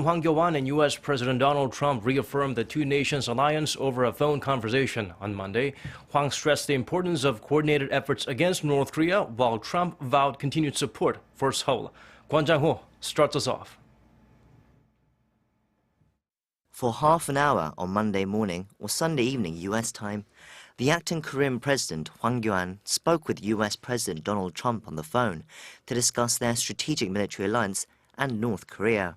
Hwang Kyo-ahn and U.S. President Donald Trump reaffirmed the two nations' alliance over a phone conversation on Monday. Hwang stressed the importance of coordinated efforts against North Korea, while Trump vowed continued support for Seoul. Kwon Jang-ho starts us off. For half an hour on Monday morning or Sunday evening U.S. time, the acting Korean President Hwang Kyo-ahn spoke with U.S. President Donald Trump on the phone to discuss their strategic military alliance and North Korea.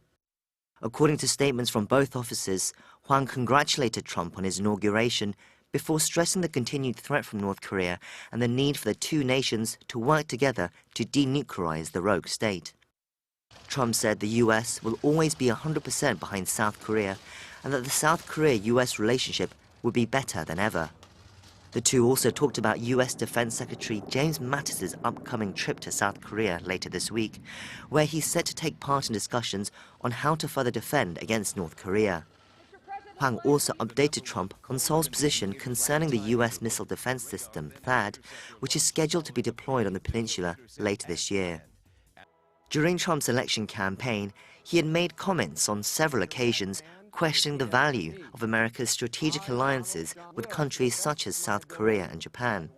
According to statements from both offices, Hwang congratulated Trump on his inauguration before stressing the continued threat from North Korea and the need for the two nations to work together to denuclearize the rogue state. Trump said the U.S. will always be 100% behind South Korea and that the South Korea-U.S. relationship would be better than ever. The two also talked about U.S. Defense Secretary James Mattis's upcoming trip to South Korea later this week, where he's set to take part in discussions on how to further defend against North Korea. Hwang also updated Trump on Seoul's position concerning the U.S. missile defense system, THAAD, which is scheduled to be deployed on the peninsula later this year. During Trump's election campaign, he had made comments on several occasions questioning the value of America's strategic alliances with countries such as South Korea and Japan.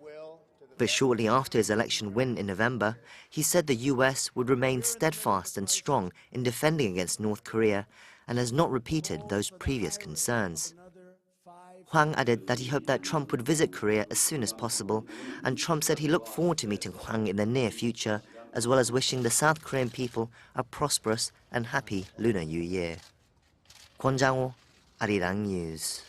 But shortly after his election win in November, he said the U.S. would remain steadfast and strong in defending against North Korea and has not repeated those previous concerns. Hwang added that he hoped that Trump would visit Korea as soon as possible, and Trump said he looked forward to meeting Hwang in the near future, as well as wishing the South Korean people a prosperous and happy Lunar New Year. Kwon Jang-ho, Arirang News.